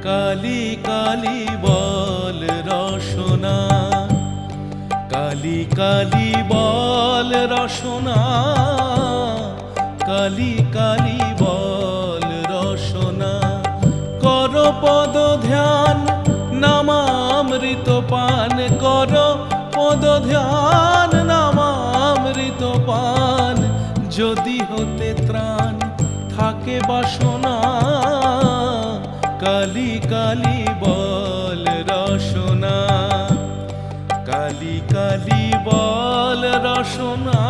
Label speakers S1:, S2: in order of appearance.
S1: কালি কালি বল রসনা, কালি কালি বল রসনা, কালি কালি বল রসনা। কর পদ ধ্যান নামামৃত পান, কর পদ ধ্যান নামামৃত পান। যদি হতে ত্রাণ থাকে বাসনা, কালি কালি বল রসনা, কালি কালি বল রসনা।